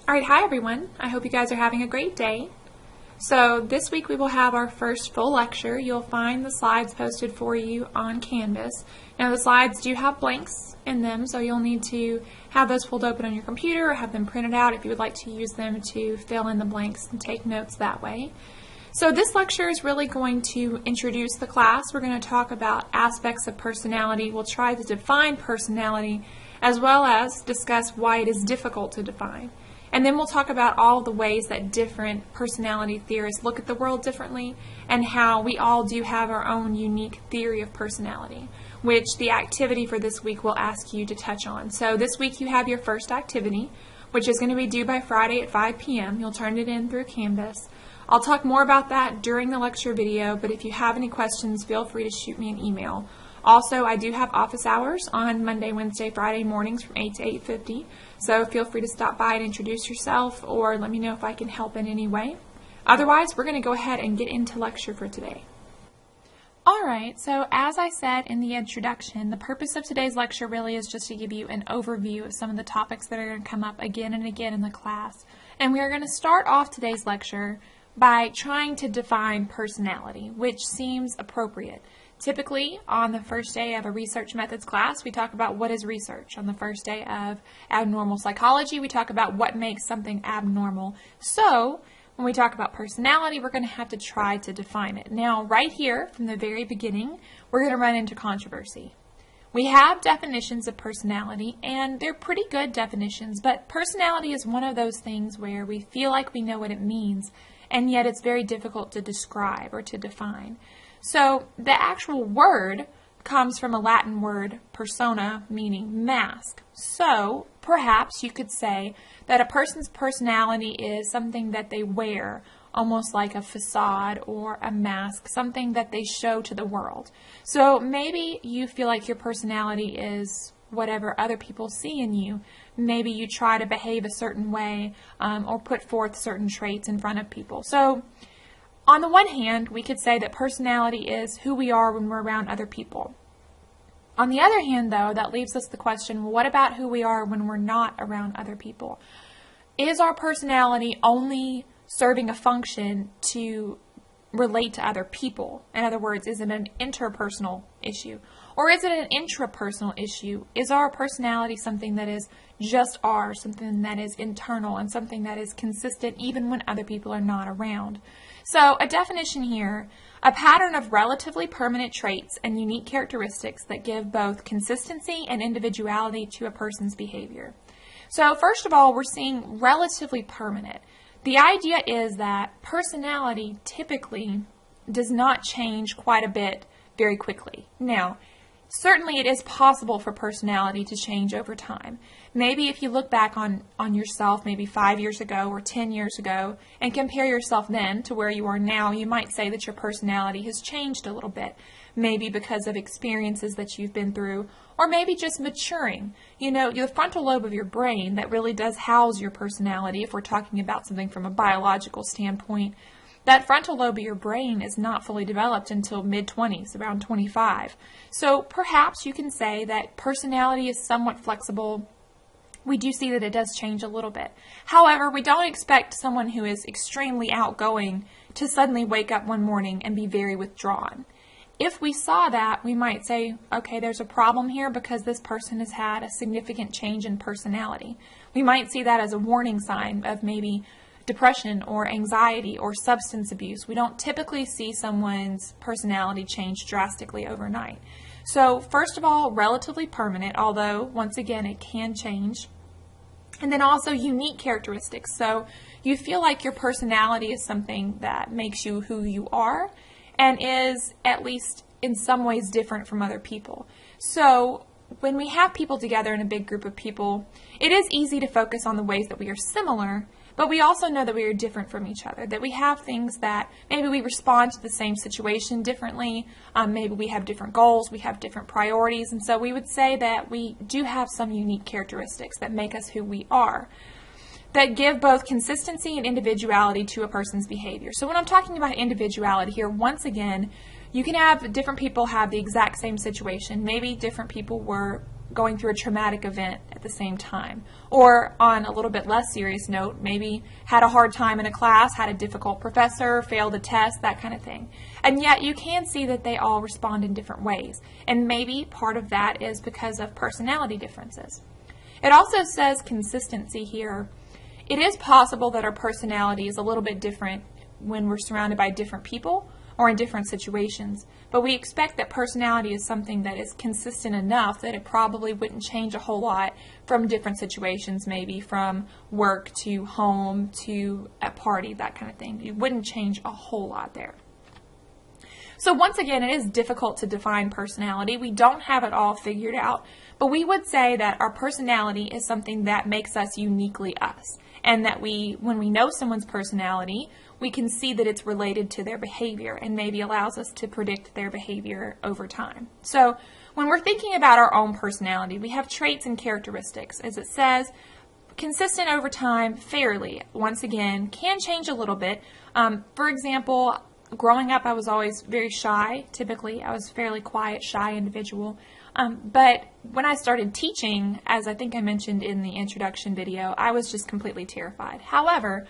Alright, hi everyone. I hope you guys are having a great day. So this week we will have our first full lecture. You'll find the slides posted for you on Canvas. Now the slides do have blanks in them, so you'll need to have those pulled open on your computer or have them printed out if you would like to use them to fill in the blanks and take notes that way. So this lecture is really going to introduce the class. We're going to talk about aspects of personality. We'll try to define personality as well as discuss why it is difficult to define. And then we'll talk about all the ways that different personality theorists look at the world differently and how we all do have our own unique theory of personality, which the activity for this week will ask you to touch on. So this week you have your first activity, which is going to be due by Friday at 5 p.m. You'll turn it in through Canvas. I'll talk more about that during the lecture video, but if you have any questions, feel free to shoot me an email. Also, I do have office hours on Monday, Wednesday, Friday mornings from 8 to 8:50, so feel free to stop by and introduce yourself or let me know if I can help in any way. Otherwise, we're going to go ahead and get into lecture for today. Alright, so as I said in the introduction, the purpose of today's lecture really is just to give you an overview of some of the topics that are going to come up again and again in the class. And we are going to start off today's lecture by trying to define personality, which seems appropriate. Typically, on the first day of a research methods class, we talk about what is research. On the first day of abnormal psychology, we talk about what makes something abnormal. So, when we talk about personality, we're going to have to try to define it. Now, right here, from the very beginning, we're going to run into controversy. We have definitions of personality, and they're pretty good definitions, but personality is one of those things where we feel like we know what it means, and yet it's very difficult to describe or to define. So the actual word comes from a Latin word, persona, meaning mask. So perhaps you could say that a person's personality is something that they wear, almost like a facade or a mask, something that they show to the world. So maybe you feel like your personality is whatever other people see in you. Maybe you try to behave a certain way or put forth certain traits in front of people. So on the one hand, we could say that personality is who we are when we're around other people. On the other hand, though, that leaves us the question, well, what about who we are when we're not around other people? Is our personality only serving a function to relate to other people? In other words, is it an interpersonal issue? Or is it an intrapersonal issue? Is our personality something that is just ours, something that is internal, and something that is consistent even when other people are not around? So, a definition here, a pattern of relatively permanent traits and unique characteristics that give both consistency and individuality to a person's behavior. So, first of all, we're seeing relatively permanent. The idea is that personality typically does not change quite a bit very quickly. Now, certainly it is possible for personality to change over time. Maybe if you look back on yourself maybe 5 years ago or 10 years ago and compare yourself then to where you are now, you might say that your personality has changed a little bit. Maybe because of experiences that you've been through, or maybe just maturing. You know, the frontal lobe of your brain that really does house your personality, if we're talking about something from a biological standpoint, that frontal lobe of your brain is not fully developed until mid-20s, around 25. So perhaps you can say that personality is somewhat flexible. We do see that it does change a little bit. However, we don't expect someone who is extremely outgoing to suddenly wake up one morning and be very withdrawn. If we saw that, we might say, okay, there's a problem here because this person has had a significant change in personality. We might see that as a warning sign of maybe depression or anxiety or substance abuse. We don't typically see someone's personality change drastically overnight. So first of all, relatively permanent, although once again it can change. And then also unique characteristics. So you feel like your personality is something that makes you who you are and is at least in some ways different from other people. So when we have people together in a big group of people, it is easy to focus on the ways that we are similar, but we also know that we are different from each other, that we have things that maybe we respond to the same situation differently, maybe we have different goals, we have different priorities, and so we would say that we do have some unique characteristics that make us who we are, that give both consistency and individuality to a person's behavior. So when I'm talking about individuality here, once again, you can have different people have the exact same situation. Maybe different people were going through a traumatic event at the same time. Or on a little bit less serious note, maybe had a hard time in a class, had a difficult professor, failed a test, that kind of thing. And yet you can see that they all respond in different ways. And maybe part of that is because of personality differences. It also says consistency here. It is possible that our personality is a little bit different when we're surrounded by different people or in different situations, but we expect that personality is something that is consistent enough that it probably wouldn't change a whole lot from different situations, maybe from work to home to a party, that kind of thing. It wouldn't change a whole lot there. So once again, it is difficult to define personality. We don't have it all figured out, but we would say that our personality is something that makes us uniquely us, and that when we know someone's personality, we can see that it's related to their behavior and maybe allows us to predict their behavior over time. So when we're thinking about our own personality, we have traits and characteristics. As it says, consistent over time, fairly, once again, can change a little bit. For example, growing up, I was always very shy, typically. I was a fairly quiet, shy individual. But when I started teaching, as I think I mentioned in the introduction video, I was just completely terrified. However,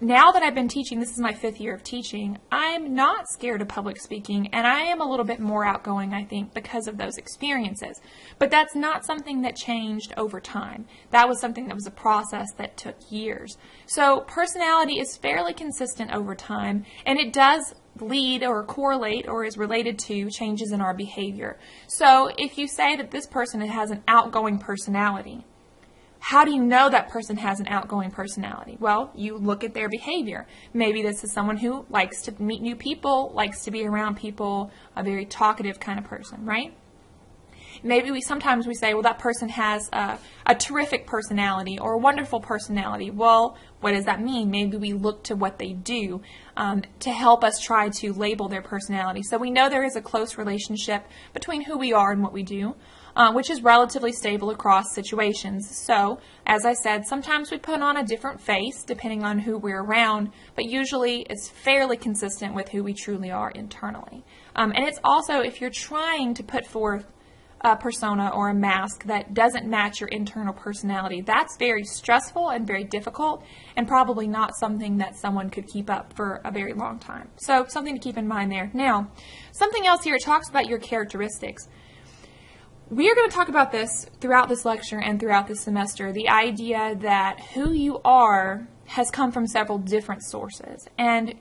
now that I've been teaching, this is my 5th year of teaching, I'm not scared of public speaking, and I am a little bit more outgoing, I think, because of those experiences. But that's not something that changed over time. That was something that was a process that took years. So personality is fairly consistent over time, and it does lead or correlate or is related to changes in our behavior. So if you say that this person has an outgoing personality, how do you know that person has an outgoing personality? Well, you look at their behavior. Maybe this is someone who likes to meet new people, likes to be around people, a very talkative kind of person, right? Maybe sometimes we say, well, that person has a terrific personality or a wonderful personality. Well, what does that mean? Maybe we look to what they do to help us try to label their personality. So we know there is a close relationship between who we are and what we do, which is relatively stable across situations. So, as I said, sometimes we put on a different face depending on who we're around, but usually it's fairly consistent with who we truly are internally. And it's also, if you're trying to put forth a persona or a mask that doesn't match your internal personality, that's very stressful and very difficult, and probably not something that someone could keep up for a very long time. So something to keep in mind there. Now, something else here, it talks about your characteristics. We are going to talk about this throughout this lecture and throughout this semester, the idea that who you are has come from several different sources, and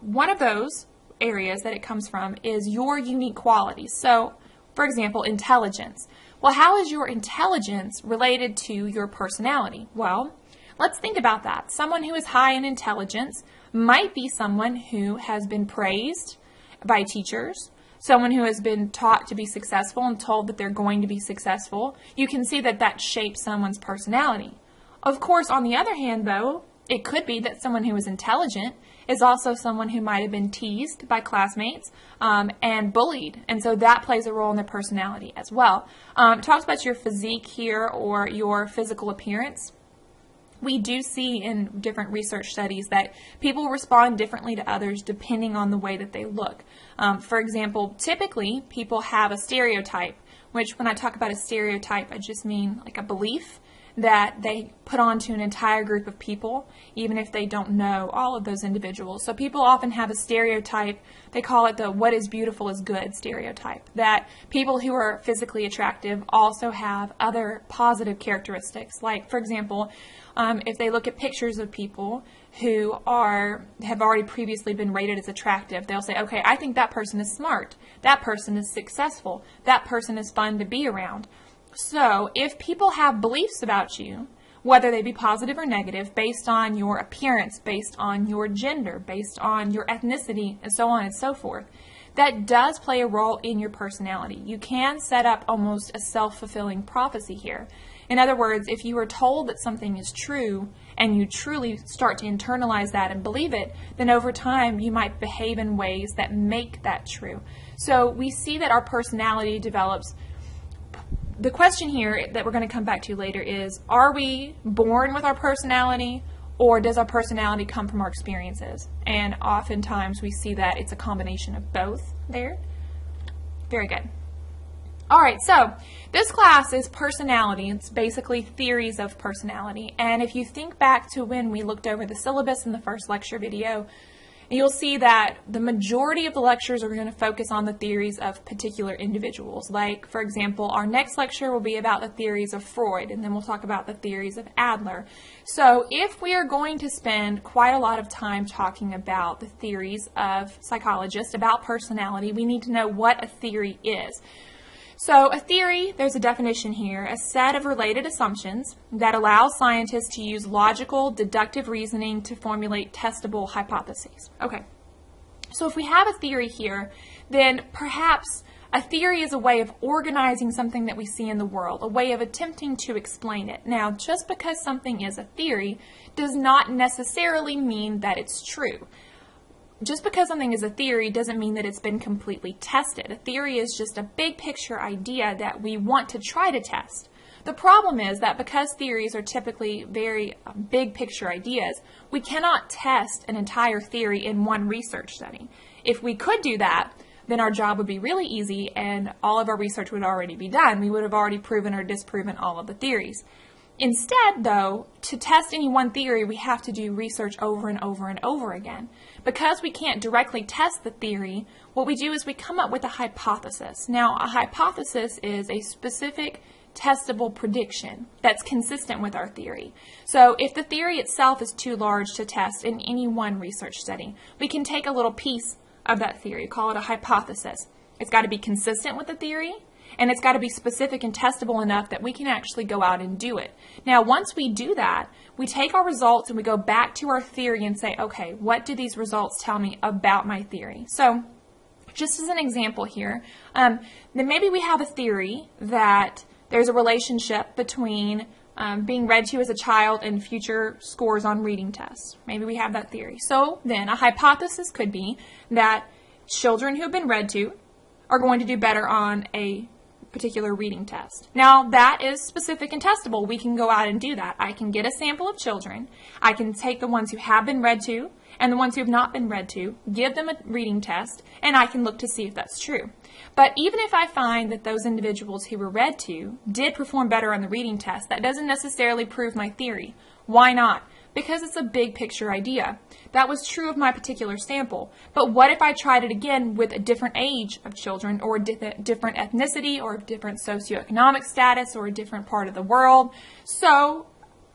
one of those areas that it comes from is your unique qualities. So, for example, intelligence. Well, how is your intelligence related to your personality? Well, let's think about that. Someone who is high in intelligence might be someone who has been praised by teachers, someone who has been taught to be successful and told that they're going to be successful. You can see that that shapes someone's personality. Of course, on the other hand, though, it could be that someone who is intelligent is also someone who might have been teased by classmates and bullied, and so that plays a role in their personality as well. It talks about your physique here or your physical appearance. We do see in different research studies that people respond differently to others depending on the way that they look. For example, typically people have a stereotype, which when I talk about a stereotype, I just mean like a belief that they put onto an entire group of people, even if they don't know all of those individuals. So people often have a stereotype, they call it the what is beautiful is good stereotype, that people who are physically attractive also have other positive characteristics. Like, for example, if they look at pictures of people who have already previously been rated as attractive, they'll say, okay, I think that person is smart, that person is successful, that person is fun to be around. So if people have beliefs about you, whether they be positive or negative, based on your appearance, based on your gender, based on your ethnicity, and so on and so forth, that does play a role in your personality. You can set up almost a self-fulfilling prophecy here. In other words, if you are told that something is true and you truly start to internalize that and believe it, then over time you might behave in ways that make that true. So we see that our personality develops. The question here that we're going to come back to later is, are we born with our personality, or does our personality come from our experiences? And oftentimes we see that it's a combination of both there. Very good. All right, so this class is personality. It's basically theories of personality. And if you think back to when we looked over the syllabus in the first lecture video, you'll see that the majority of the lectures are going to focus on the theories of particular individuals. Like, for example, our next lecture will be about the theories of Freud, and then we'll talk about the theories of Adler. So if we are going to spend quite a lot of time talking about the theories of psychologists, about personality, we need to know what a theory is. So a theory, there's a definition here, a set of related assumptions that allows scientists to use logical, deductive reasoning to formulate testable hypotheses. Okay, so if we have a theory here, then perhaps a theory is a way of organizing something that we see in the world, a way of attempting to explain it. Now, just because something is a theory does not necessarily mean that it's true. Just because something is a theory doesn't mean that it's been completely tested. A theory is just a big picture idea that we want to try to test. The problem is that because theories are typically very big picture ideas, we cannot test an entire theory in one research study. If we could do that, then our job would be really easy and all of our research would already be done. We would have already proven or disproven all of the theories. Instead, though, to test any one theory, we have to do research over and over and over again. Because we can't directly test the theory, what we do is we come up with a hypothesis. Now, a hypothesis is a specific testable prediction that's consistent with our theory. So if the theory itself is too large to test in any one research study, we can take a little piece of that theory, call it a hypothesis. It's got to be consistent with the theory, and it's got to be specific and testable enough that we can actually go out and do it. Now, once we do that, we take our results and we go back to our theory and say, okay, what do these results tell me about my theory? So, just as an example here, then maybe we have a theory that there's a relationship between being read to as a child and future scores on reading tests. Maybe we have that theory. So then a hypothesis could be that children who have been read to are going to do better on a particular reading test. Now, that is specific and testable. We can go out and do that. I can get a sample of children. I can take the ones who have been read to and the ones who have not been read to, give them a reading test, and I can look to see if that's true. But even if I find that those individuals who were read to did perform better on the reading test, that doesn't necessarily prove my theory. Why not? Because it's a big picture idea. That was true of my particular sample. But what if I tried it again with a different age of children, or a different ethnicity, or a different socioeconomic status, or a different part of the world? So,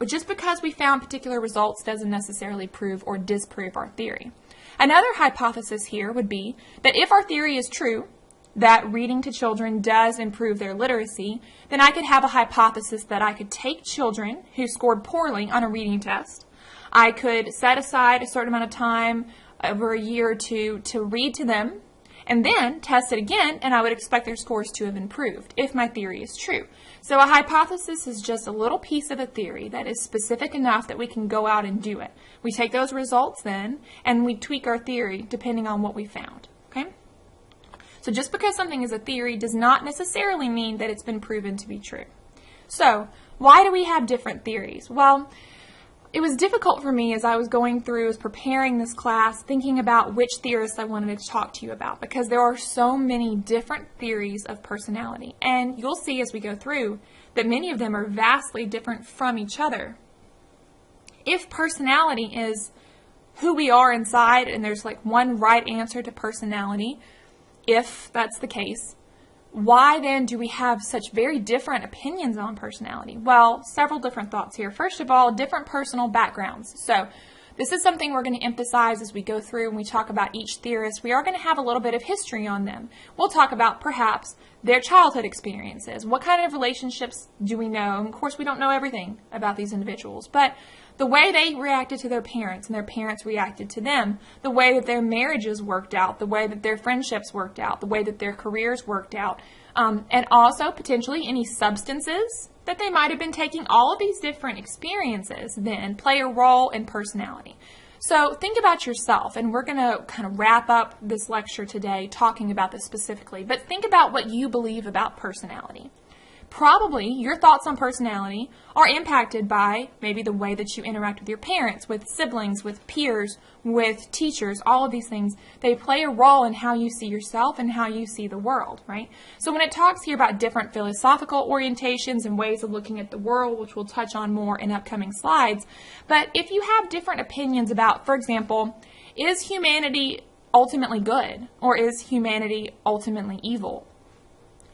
just because we found particular results doesn't necessarily prove or disprove our theory. Another hypothesis here would be that if our theory is true, that reading to children does improve their literacy, then I could have a hypothesis that I could take children who scored poorly on a reading test. I could set aside a certain amount of time over a year or two to read to them and then test it again, and I would expect their scores to have improved if my theory is true. So a hypothesis is just a little piece of a theory that is specific enough that we can go out and do it. We take those results then and we tweak our theory depending on what we found. Okay? So just because something is a theory does not necessarily mean that it's been proven to be true. So why do we have different theories? Well, it was difficult for me as I was going through, as preparing this class, thinking about which theorists I wanted to talk to you about, because there are so many different theories of personality. And you'll see as we go through that many of them are vastly different from each other. If personality is who we are inside and there's like one right answer to personality, if that's the case, why then do we have such very different opinions on personality? Well, several different thoughts here. First of all, different personal backgrounds. So this is something we're going to emphasize as we go through and we talk about each theorist. We are going to have a little bit of history on them. We'll talk about perhaps their childhood experiences. What kind of relationships do we know? And of course, we don't know everything about these individuals, but the way they reacted to their parents and their parents reacted to them, the way that their marriages worked out, the way that their friendships worked out, the way that their careers worked out, and also potentially any substances that they might have been taking. All of these different experiences then play a role in personality. So think about yourself, and we're going to kind of wrap up this lecture today talking about this specifically, but think about what you believe about personality. Probably your thoughts on personality are impacted by maybe the way that you interact with your parents, with siblings, with peers, with teachers, all of these things. They play a role in how you see yourself and how you see the world, right? So when it talks here about different philosophical orientations and ways of looking at the world, which we'll touch on more in upcoming slides, but if you have different opinions about, for example, is humanity ultimately good or is humanity ultimately evil?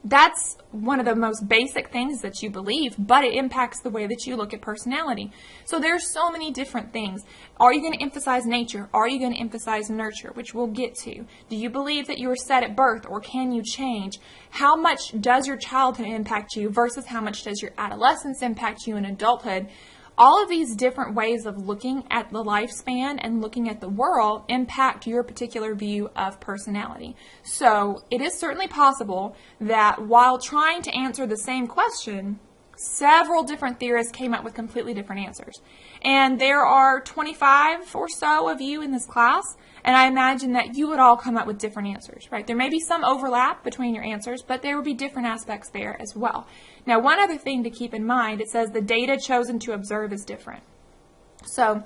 That's one of the most basic things that you believe, but it impacts the way that you look at personality. So there's so many different things. Are you going to emphasize nature? Are you going to emphasize nurture, which we'll get to? Do you believe that you were set at birth, or can you change? How much does your childhood impact you versus how much does your adolescence impact you in adulthood? All of these different ways of looking at the lifespan and looking at the world impact your particular view of personality. So it is certainly possible that while trying to answer the same question, several different theorists came up with completely different answers. And there are 25 or so of you in this class, and I imagine that you would all come up with different answers, right? There may be some overlap between your answers, but there will be different aspects there as well. Now, one other thing to keep in mind, it says the data chosen to observe is different. So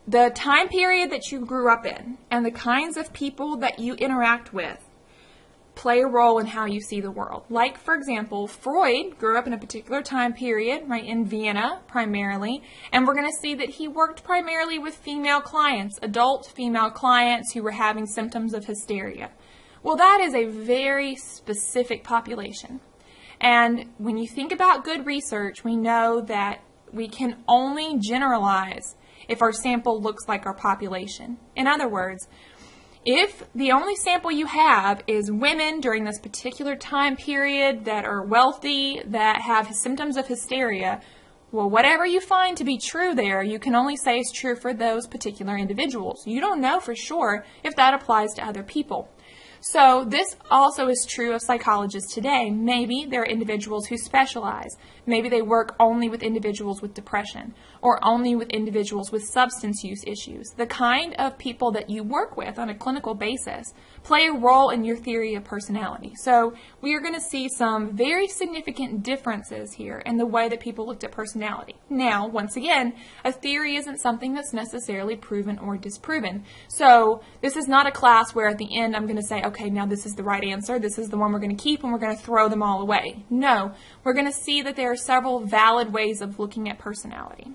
the time period that you grew up in and the kinds of people that you interact with play a role in how you see the world. Like, for example, Freud grew up in a particular time period, right, in Vienna primarily, and we're going to see that he worked primarily with female clients, adult female clients who were having symptoms of hysteria. Well, that is a very specific population. And when you think about good research, we know that we can only generalize if our sample looks like our population. In other words, if the only sample you have is women during this particular time period that are wealthy, that have symptoms of hysteria, well, whatever you find to be true there, you can only say is true for those particular individuals. You don't know for sure if that applies to other people. So this also is true of psychologists today. Maybe there are individuals who specialize. Maybe they work only with individuals with depression or only with individuals with substance use issues. The kind of people that you work with on a clinical basis play a role in your theory of personality. So we are going to see some very significant differences here in the way that people looked at personality. Now, once again, a theory isn't something that's necessarily proven or disproven. So this is not a class where at the end I'm going to say, okay, now this is the right answer, this is the one we're going to keep, and we're going to throw them all away. No, we're going to see that there are several valid ways of looking at personality.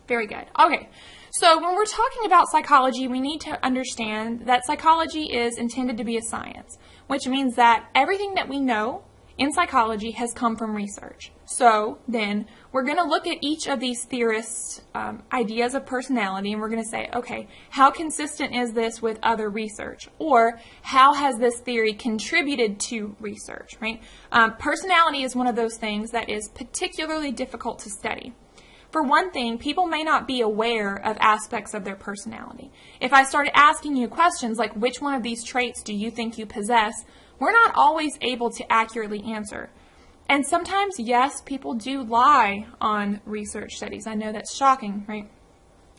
Very good. Okay, so when we're talking about psychology, we need to understand that psychology is intended to be a science, which means that everything that we know in psychology has come from research. So then we're going to look at each of these theorists' ideas of personality, and we're going to say, okay, how consistent is this with other research? Or how has this theory contributed to research, right? Personality is one of those things that is particularly difficult to study. For one thing, people may not be aware of aspects of their personality. If I started asking you questions like, which one of these traits do you think you possess, we're not always able to accurately answer. And sometimes, yes, people do lie on research studies. I know that's shocking, right?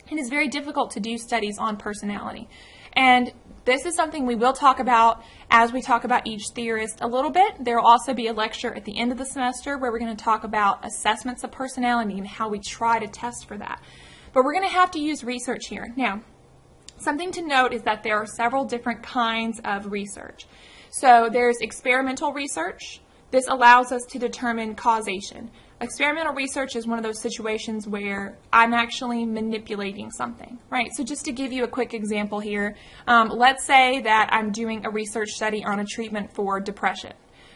It is very difficult to do studies on personality. And this is something we will talk about as we talk about each theorist a little bit. There will also be a lecture at the end of the semester where we're going to talk about assessments of personality and how we try to test for that. But we're going to have to use research here. Now, something to note is that there are several different kinds of research. So there's experimental research. This allows us to determine causation. Experimental research is one of those situations where I'm actually manipulating something, right? So just to give you a quick example here, let's say that I'm doing a research study on a treatment for depression.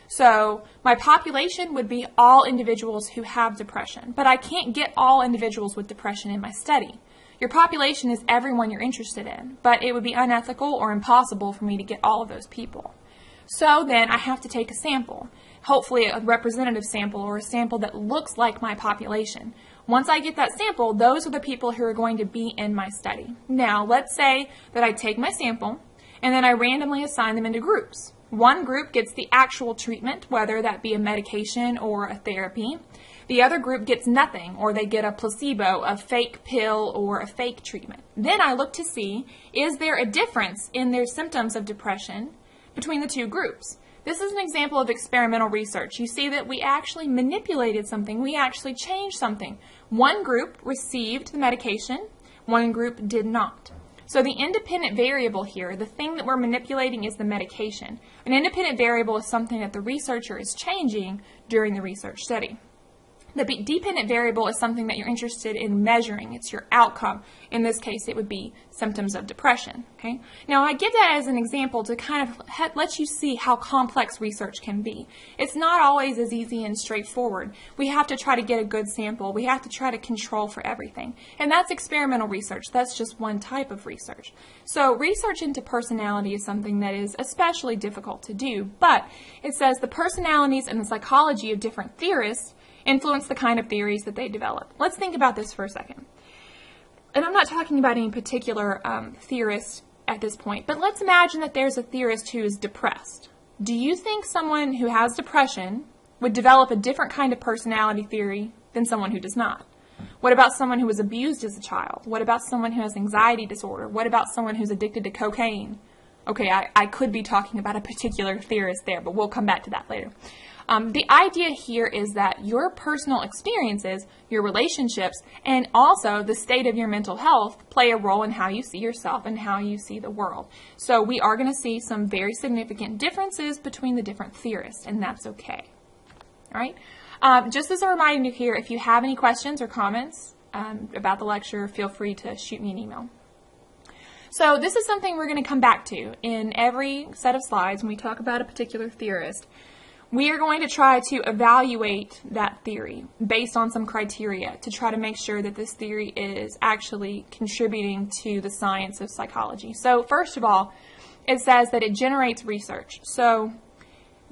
So my population would be all individuals who have depression, but I can't get all individuals with depression in my study. Your population is everyone you're interested in, but it would be unethical or impossible for me to get all of those people. So then I have to take a sample, hopefully a representative sample or a sample that looks like my population. Once I get that sample, those are the people who are going to be in my study. Now, let's say that I take my sample and then I randomly assign them into groups. One group gets the actual treatment, whether that be a medication or a therapy. The other group gets nothing, or they get a placebo, a fake pill, or a fake treatment. Then I look to see, is there a difference in their symptoms of depression between the two groups? This is an example of experimental research. You see that we actually manipulated something. We actually changed something. One group received the medication, one group did not. So the independent variable here, the thing that we're manipulating, is the medication. An independent variable is something that the researcher is changing during the research study. The dependent variable is something that you're interested in measuring. It's your outcome. In this case, it would be symptoms of depression. Okay? Now, I give that as an example to kind of let you see how complex research can be. It's not always as easy and straightforward. We have to try to get a good sample. We have to try to control for everything. And that's experimental research. That's just one type of research. So research into personality is something that is especially difficult to do. But it says the personalities and the psychology of different theorists influence the kind of theories that they develop. Let's think about this for a second. And I'm not talking about any particular theorist at this point, but let's imagine that there's a theorist who is depressed. Do you think someone who has depression would develop a different kind of personality theory than someone who does not? What about someone who was abused as a child? What about someone who has anxiety disorder? What about someone who's addicted to cocaine? Okay, I could be talking about a particular theorist there, but we'll come back to that later. The idea here is that your personal experiences, your relationships, and also the state of your mental health play a role in how you see yourself and how you see the world. So we are going to see some very significant differences between the different theorists, and that's okay. All right? Just as a reminder here, if you have any questions or comments about the lecture, feel free to shoot me an email. So this is something we're going to come back to in every set of slides when we talk about a particular theorist. We are going to try to evaluate that theory based on some criteria to try to make sure that this theory is actually contributing to the science of psychology. So first of all, it says that it generates research. So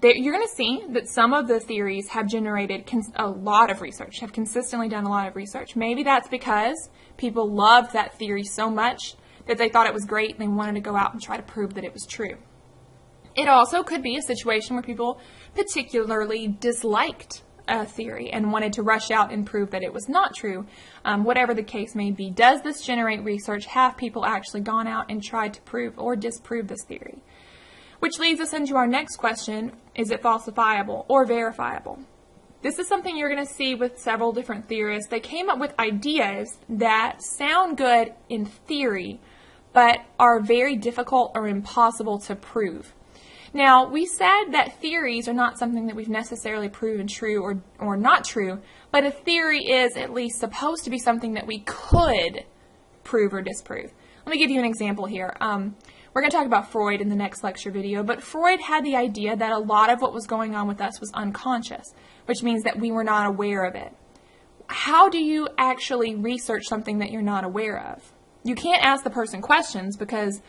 you're going to see that some of the theories have generated a lot of research, have consistently done a lot of research. Maybe that's because people loved that theory so much that they thought it was great and they wanted to go out and try to prove that it was true. It also could be a situation where people particularly disliked a theory and wanted to rush out and prove that it was not true. Whatever the case may be, does this generate research? Have people actually gone out and tried to prove or disprove this theory? Which leads us into our next question, is it falsifiable or verifiable? This is something you're going to see with several different theorists. They came up with ideas that sound good in theory, but are very difficult or impossible to prove. Now, we said that theories are not something that we've necessarily proven true or not true, but a theory is at least supposed to be something that we could prove or disprove. Let me give you an example here. We're going to talk about Freud in the next lecture video, but Freud had the idea that a lot of what was going on with us was unconscious, which means that we were not aware of it. How do you actually research something that you're not aware of? You can't ask the person questions because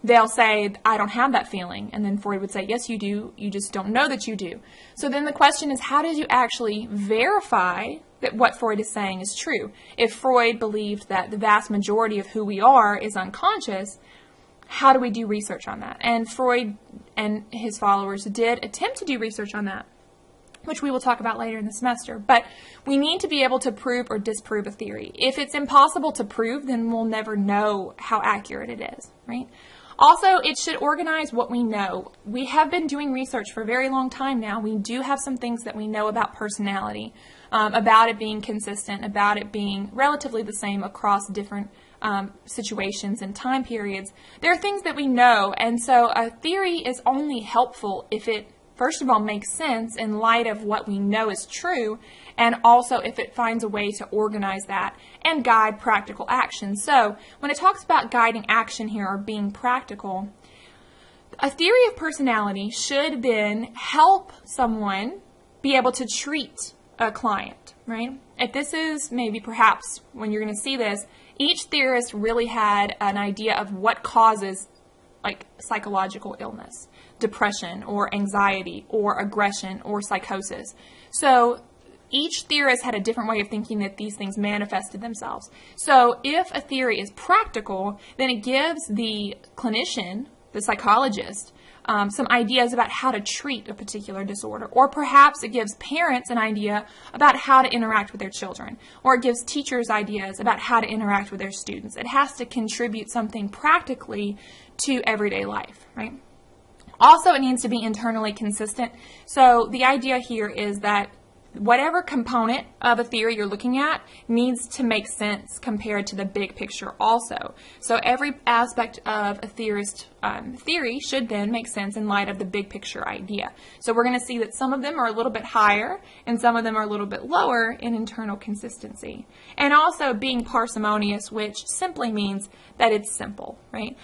they'll say, I don't have that feeling. And then Freud would say, yes, you do. You just don't know that you do. So then the question is, how did you actually verify that what Freud is saying is true? If Freud believed that the vast majority of who we are is unconscious, how do we do research on that? And Freud and his followers did attempt to do research on that, which we will talk about later in the semester. But we need to be able to prove or disprove a theory. If it's impossible to prove, then we'll never know how accurate it is, right? Also, it should organize what we know. We have been doing research for a very long time now. We do have some things that we know about personality, about it being consistent, about it being relatively the same across different situations and time periods. There are things that we know, and so a theory is only helpful if it, first of all, makes sense in light of what we know is true, and also if it finds a way to organize that and guide practical action. So when it talks about guiding action here or being practical, a theory of personality should then help someone be able to treat a client, right? If this is maybe perhaps when you're going to see this, each theorist really had an idea of what causes like psychological illness, depression or anxiety or aggression or psychosis. So each theorist had a different way of thinking that these things manifested themselves. So if a theory is practical, then it gives the clinician, the psychologist, some ideas about how to treat a particular disorder. Or perhaps it gives parents an idea about how to interact with their children. Or it gives teachers ideas about how to interact with their students. It has to contribute something practically to everyday life, right? Also, it needs to be internally consistent. So the idea here is that whatever component of a theory you're looking at needs to make sense compared to the big picture also. So every aspect of a theorist theory should then make sense in light of the big picture idea. So we're going to see that some of them are a little bit higher and some of them are a little bit lower in internal consistency. And also being parsimonious, which simply means that it's simple, right?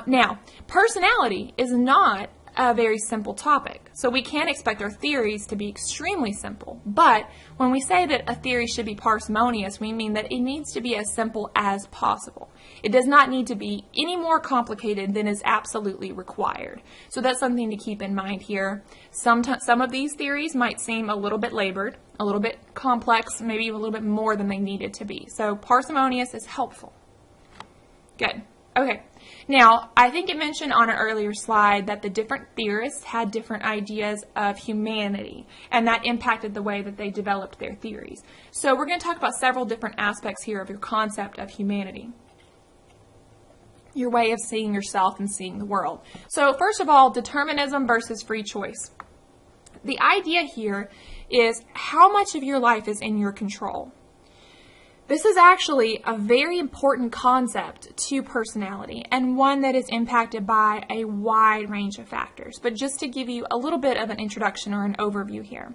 Now, personality is not a very simple topic. So we can't expect our theories to be extremely simple. But when we say that a theory should be parsimonious, we mean that it needs to be as simple as possible. It does not need to be any more complicated than is absolutely required. So that's something to keep in mind here. Some of these theories might seem a little bit labored, a little bit complex, maybe a little bit more than they needed to be. So parsimonious is helpful. Good. Okay. Now, I think it mentioned on an earlier slide that the different theorists had different ideas of humanity, and that impacted the way that they developed their theories. So we're going to talk about several different aspects here of your concept of humanity, your way of seeing yourself and seeing the world. So first of all, determinism versus free choice. The idea here is how much of your life is in your control. This is actually a very important concept to personality and one that is impacted by a wide range of factors. But just to give you a little bit of an introduction or an overview here.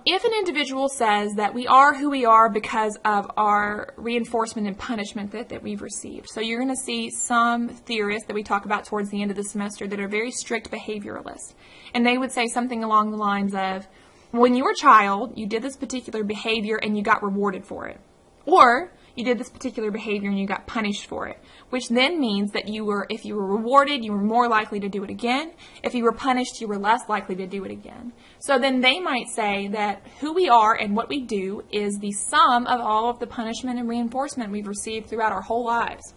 If an individual says that we are who we are because of our reinforcement and punishment that we've received. So you're going to see some theorists that we talk about towards the end of the semester that are very strict behavioralists. And they would say something along the lines of, when you were a child, you did this particular behavior and you got rewarded for it. Or you did this particular behavior and you got punished for it, which then means that if you were rewarded, you were more likely to do it again. If you were punished, you were less likely to do it again. So then they might say that who we are and what we do is the sum of all of the punishment and reinforcement we've received throughout our whole lives.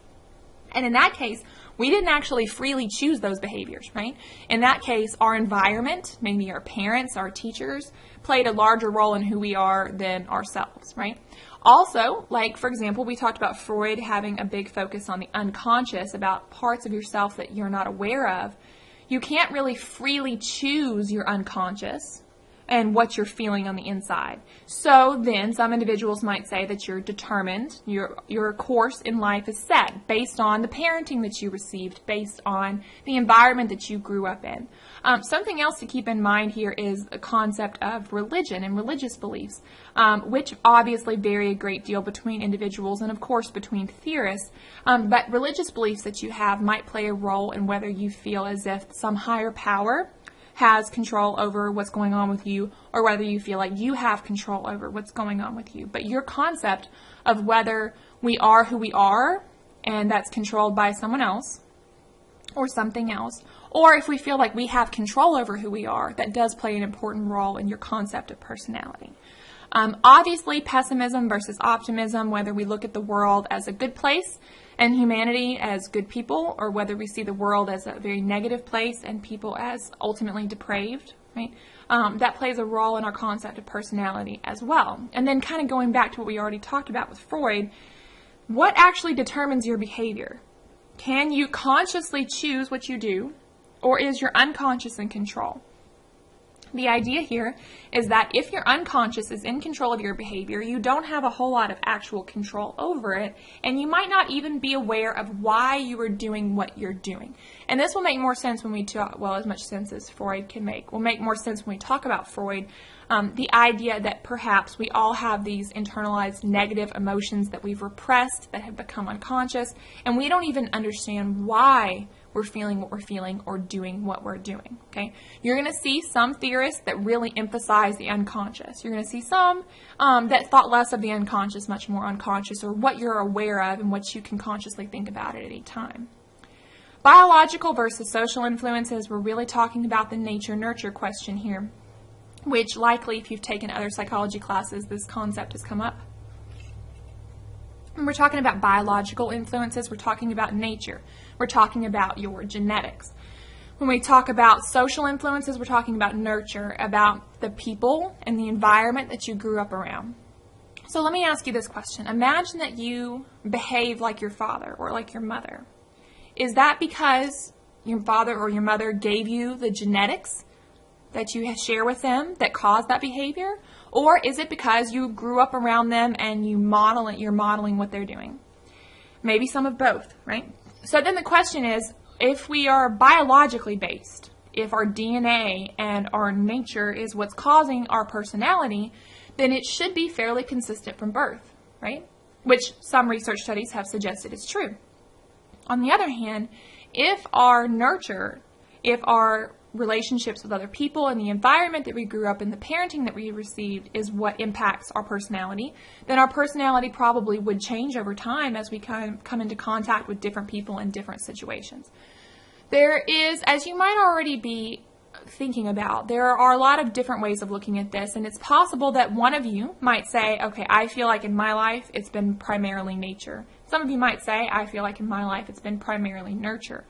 And in that case, we didn't actually freely choose those behaviors, right? In that case, our environment, maybe our parents, our teachers, played a larger role in who we are than ourselves, right? Also, like, for example, we talked about Freud having a big focus on the unconscious, about parts of yourself that you're not aware of. You can't really freely choose your unconscious and what you're feeling on the inside. So then some individuals might say that you're determined, your course in life is set based on the parenting that you received, based on the environment that you grew up in. Something else to keep in mind here is the concept of religion and religious beliefs, which obviously vary a great deal between individuals and of course between theorists, but religious beliefs that you have might play a role in whether you feel as if some higher power has control over what's going on with you, or whether you feel like you have control over what's going on with you. But your concept of whether we are who we are, and that's controlled by someone else, or something else, or if we feel like we have control over who we are, that does play an important role in your concept of personality. Obviously, pessimism versus optimism, whether we look at the world as a good place and humanity as good people, or whether we see the world as a very negative place and people as ultimately depraved, right? That plays a role in our concept of personality as well. And then kind of going back to what we already talked about with Freud, what actually determines your behavior? Can you consciously choose what you do, or is your unconscious in control? The idea here is that if your unconscious is in control of your behavior, you don't have a whole lot of actual control over it, and you might not even be aware of why you are doing what you're doing. And this will make more sense when we talk, well, as much sense as Freud can make, will make more sense when we talk about Freud. The idea that perhaps we all have these internalized negative emotions that we've repressed, that have become unconscious, and we don't even understand why we're feeling what we're feeling or doing what we're doing, okay? You're going to see some theorists that really emphasize the unconscious. You're going to see some that thought less of the unconscious, much more unconscious, or what you're aware of and what you can consciously think about at any time. Biological versus social influences, we're really talking about the nature-nurture question here, which likely, if you've taken other psychology classes, this concept has come up. When we're talking about biological influences, we're talking about nature. We're talking about your genetics. When we talk about social influences, we're talking about nurture, about the people and the environment that you grew up around. So let me ask you this question. Imagine that you behave like your father or like your mother. Is that because your father or your mother gave you the genetics that you share with them that cause that behavior? Or is it because you grew up around them and you're modeling what they're doing? Maybe some of both, right? So then the question is, if we are biologically based, if our DNA and our nature is what's causing our personality, then it should be fairly consistent from birth, right? Which some research studies have suggested is true. On the other hand, if our nurture, if our relationships with other people and the environment that we grew up in, the parenting that we received is what impacts our personality, then our personality probably would change over time as we come into contact with different people in different situations. There is, as you might already be thinking about, there are a lot of different ways of looking at this, and it's possible that one of you might say, okay, I feel like in my life it's been primarily nature. Some of you might say, I feel like in my life it's been primarily nurture.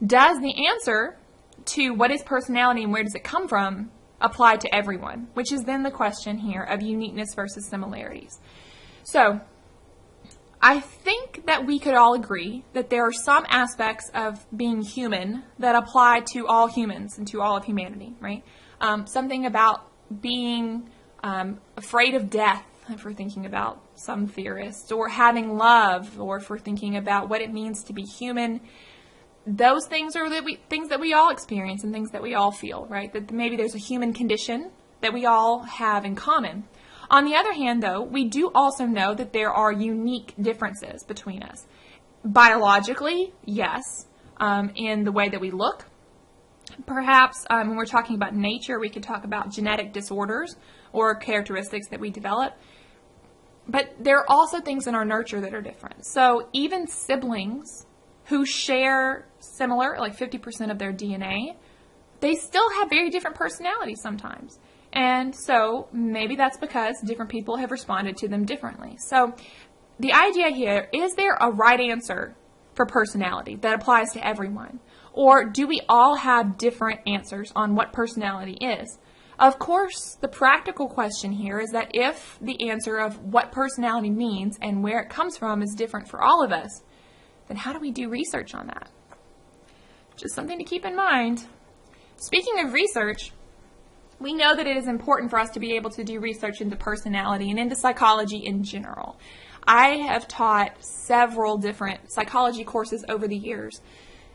Does the answer to what is personality and where does it come from apply to everyone? Which is then the question here of uniqueness versus similarities. So, I think that we could all agree that there are some aspects of being human that apply to all humans and to all of humanity, right? Something about being afraid of death, if we're thinking about some theorists, or having love, or if we're thinking about what it means to be human. Those things are things that we all experience and things that we all feel, right? That maybe there's a human condition that we all have in common. On the other hand, though, we do also know that there are unique differences between us. Biologically, yes, in the way that we look. Perhaps when we're talking about nature, we could talk about genetic disorders or characteristics that we develop. But there are also things in our nurture that are different. So even siblings who share similar, like 50% of their DNA, they still have very different personalities sometimes. And so maybe that's because different people have responded to them differently. So the idea here, is there a right answer for personality that applies to everyone? Or do we all have different answers on what personality is? Of course, the practical question here is that if the answer of what personality means and where it comes from is different for all of us, then how do we do research on that? Just something to keep in mind. Speaking of research, we know that it is important for us to be able to do research into personality and into psychology in general. I have taught several different psychology courses over the years,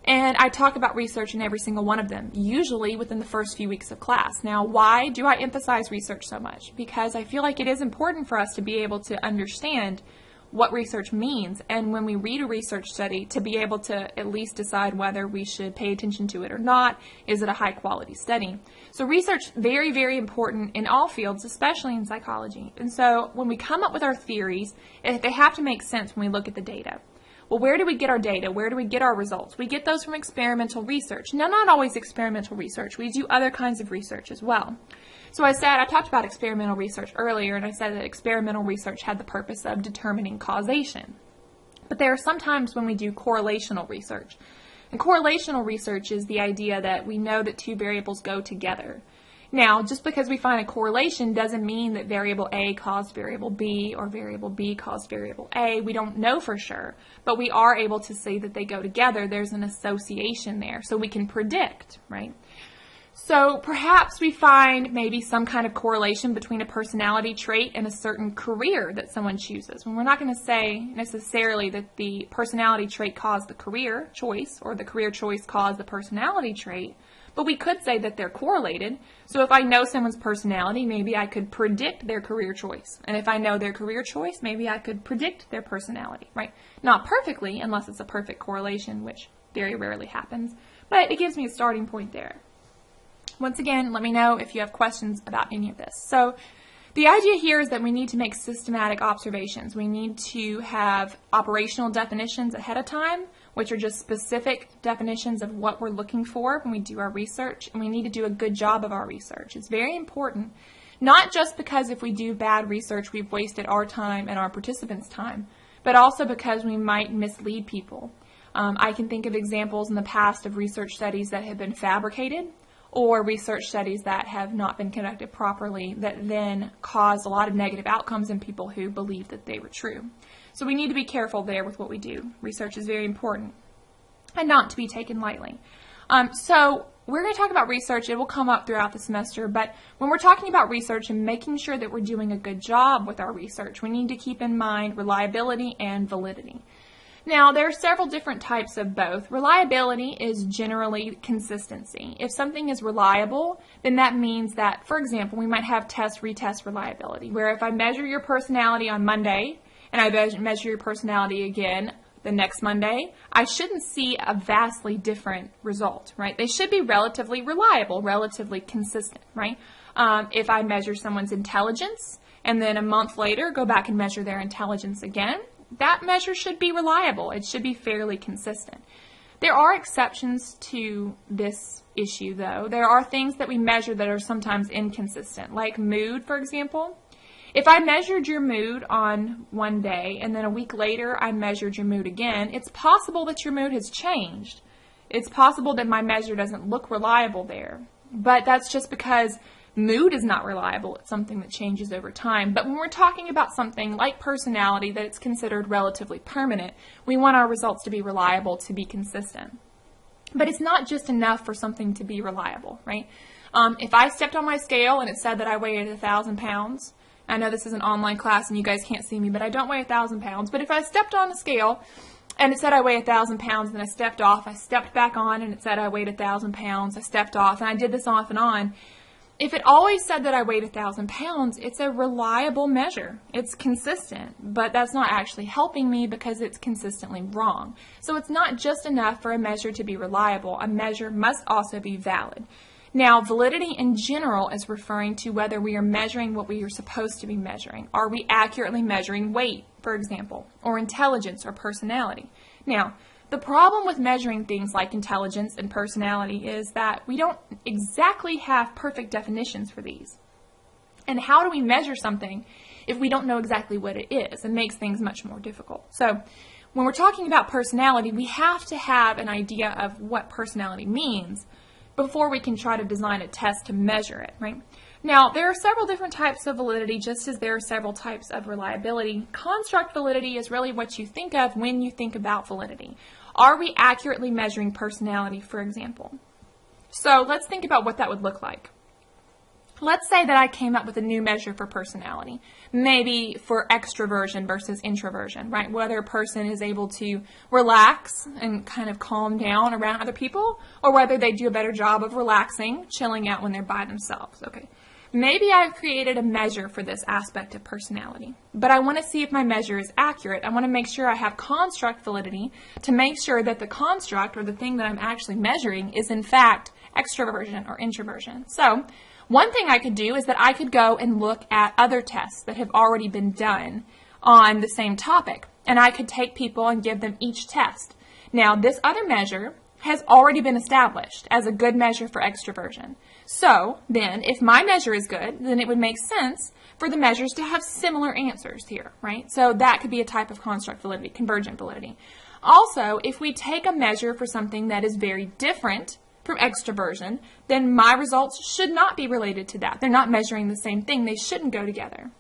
and I talk about research in every single one of them, usually within the first few weeks of class. Now, why do I emphasize research so much? Because I feel like it is important for us to be able to understand what research means, and when we read a research study, to be able to at least decide whether we should pay attention to it or not. Is it a high quality study? So research, very, very important in all fields, especially in psychology. And so when we come up with our theories, they have to make sense when we look at the data. Well, where do we get our data? Where do we get our results? We get those from experimental research. Now, not always experimental research. We do other kinds of research as well. So I talked about experimental research earlier, and I said that experimental research had the purpose of determining causation. But there are some times when we do correlational research. And correlational research is the idea that we know that two variables go together. Now, just because we find a correlation doesn't mean that variable A caused variable B or variable B caused variable A. We don't know for sure, but we are able to say that they go together. There's an association there, so we can predict, right? So perhaps we find maybe some kind of correlation between a personality trait and a certain career that someone chooses. When we're not going to say necessarily that the personality trait caused the career choice or the career choice caused the personality trait, but we could say that they're correlated. So if I know someone's personality, maybe I could predict their career choice. And if I know their career choice, maybe I could predict their personality, right? Not perfectly, unless it's a perfect correlation, which very rarely happens, but it gives me a starting point there. Once again, let me know if you have questions about any of this. So the idea here is that we need to make systematic observations. We need to have operational definitions ahead of time, which are just specific definitions of what we're looking for when we do our research, and we need to do a good job of our research. It's very important, not just because if we do bad research, we've wasted our time and our participants' time, but also because we might mislead people. I can think of examples in the past of research studies that have been fabricated, or research studies that have not been conducted properly that then caused a lot of negative outcomes in people who believed that they were true. So we need to be careful there with what we do. Research is very important. and not to be taken lightly. So we're going to talk about research. It will come up throughout the semester, but when we're talking about research and making sure that we're doing a good job with our research, we need to keep in mind reliability and validity. Now, there are several different types of both. Reliability is generally consistency. If something is reliable, then that means that, for example, we might have test-retest reliability, where if I measure your personality on Monday and I measure your personality again the next Monday, I shouldn't see a vastly different result, right? They should be relatively reliable, relatively consistent, right? If I measure someone's intelligence and then a month later go back and measure their intelligence again, that measure should be reliable. It should be fairly consistent. There are exceptions to this issue, though. There are things that we measure that are sometimes inconsistent, like mood, for example. If I measured your mood on one day and then a week later I measured your mood again, it's possible that your mood has changed. It's possible that my measure doesn't look reliable there. But that's just because mood is not reliable. It's something that changes over time. But when we're talking about something like personality that it's considered relatively permanent, we want our results to be reliable, to be consistent. But it's not just enough for something to be reliable, right? If I stepped on my scale and it said that I weighed 1,000 pounds, I know this is an online class and you guys can't see me, but I don't weigh 1,000 pounds. But if I stepped on the scale and it said I weigh 1,000 pounds, then I stepped off, I stepped back on and it said I weighed 1,000 pounds, I stepped off, and I did this off and on. If it always said that I weighed 1,000 pounds, it's a reliable measure. It's consistent, but that's not actually helping me because it's consistently wrong. So it's not just enough for a measure to be reliable. A measure must also be valid. Now, validity in general is referring to whether we are measuring what we are supposed to be measuring. Are we accurately measuring weight, for example, or intelligence or personality? Now, the problem with measuring things like intelligence and personality is that we don't exactly have perfect definitions for these. And how do we measure something if we don't know exactly what it is? It makes things much more difficult. So when we're talking about personality, we have to have an idea of what personality means before we can try to design a test to measure it, right? Now, there are several different types of validity, just as there are several types of reliability. Construct validity is really what you think of when you think about validity. Are we accurately measuring personality, for example? So let's think about what that would look like. Let's say that I came up with a new measure for personality, maybe for extroversion versus introversion, right? Whether a person is able to relax and kind of calm down around other people, or whether they do a better job of relaxing, chilling out when they're by themselves. Okay. Maybe I've created a measure for this aspect of personality, but I want to see if my measure is accurate. I want to make sure I have construct validity to make sure that the construct, or the thing that I'm actually measuring, is in fact extroversion or introversion. So one thing I could do is that I could go and look at other tests that have already been done on the same topic, and I could take people and give them each test. Now, this other measure has already been established as a good measure for extroversion. So then, if my measure is good, then it would make sense for the measures to have similar answers here, right? So that could be a type of construct validity, convergent validity. Also, if we take a measure for something that is very different from extroversion, then my results should not be related to that. They're not measuring the same thing. They shouldn't go together.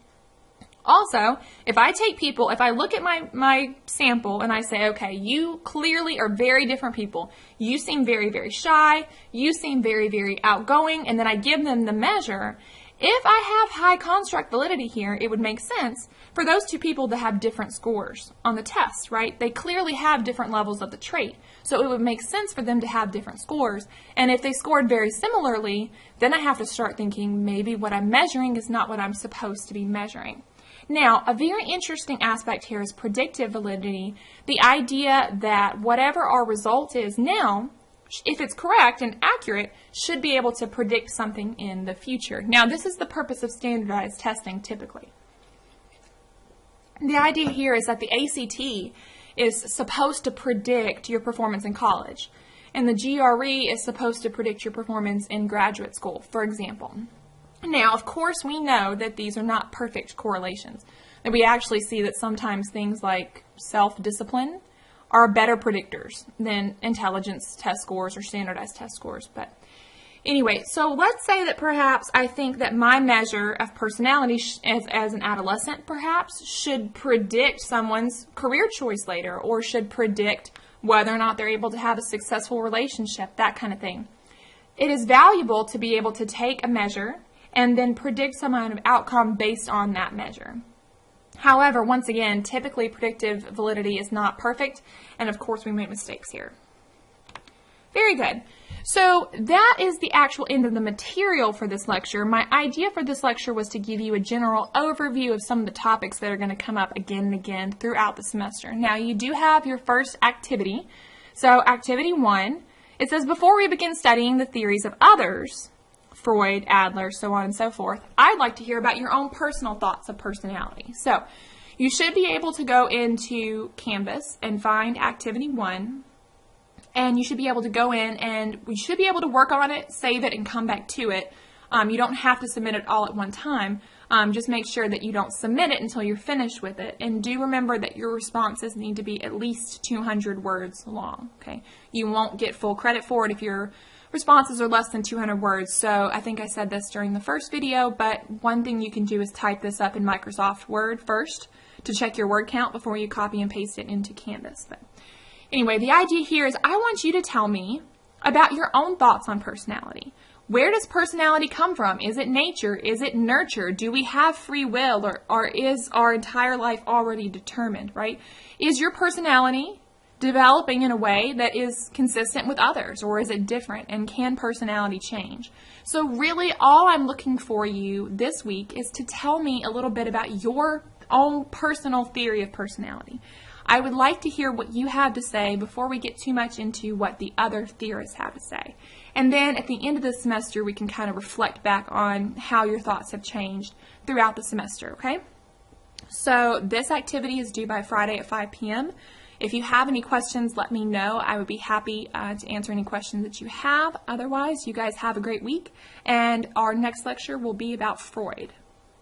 Also, if I look at my sample and I say, okay, you clearly are very different people. You seem very, very shy. You seem very, very outgoing. And then I give them the measure. If I have high construct validity here, it would make sense for those two people to have different scores on the test, right? They clearly have different levels of the trait. So it would make sense for them to have different scores. And if they scored very similarly, then I have to start thinking maybe what I'm measuring is not what I'm supposed to be measuring. Now, a very interesting aspect here is predictive validity, the idea that whatever our result is now, if it's correct and accurate, should be able to predict something in the future. Now, this is the purpose of standardized testing typically. The idea here is that the ACT is supposed to predict your performance in college, and the GRE is supposed to predict your performance in graduate school, for example. Now, of course, we know that these are not perfect correlations. And we actually see that sometimes things like self-discipline are better predictors than intelligence test scores or standardized test scores. But Anyway, so let's say that perhaps I think that my measure of personality as an adolescent perhaps should predict someone's career choice later, or should predict whether or not they're able to have a successful relationship, that kind of thing. It is valuable to be able to take a measure and then predict some kind of outcome based on that measure. However, once again, typically predictive validity is not perfect, and of course we make mistakes here. Very good. So that is the actual end of the material for this lecture. My idea for this lecture was to give you a general overview of some of the topics that are going to come up again and again throughout the semester. Now, you do have your first activity. So activity 1, it says, before we begin studying the theories of others, Freud, Adler, so on and so forth, I'd like to hear about your own personal thoughts of personality. So you should be able to go into Canvas and find activity 1. And you should be able to go in and we should be able to work on it, save it, and come back to it. You don't have to submit it all at one time. Just make sure that you don't submit it until you're finished with it. And do remember that your responses need to be at least 200 words long. Okay, you won't get full credit for it if your responses are less than 200 words. So I think I said this during the first video, but one thing you can do is type this up in Microsoft Word first to check your word count before you copy and paste it into Canvas. But anyway, the idea here is I want you to tell me about your own thoughts on personality. Where does personality come from? Is it nature? Is it nurture? Do we have free will, or is our entire life already determined, right? Is your personality developing in a way that is consistent with others, or is it different, and can personality change? So really all I'm looking for you this week is to tell me a little bit about your own personal theory of personality. I would like to hear what you have to say before we get too much into what the other theorists have to say. And then at the end of the semester, we can kind of reflect back on how your thoughts have changed throughout the semester, okay? So this activity is due by Friday at 5 p.m. If you have any questions, let me know. I would be happy to answer any questions that you have. Otherwise, you guys have a great week, and our next lecture will be about Freud.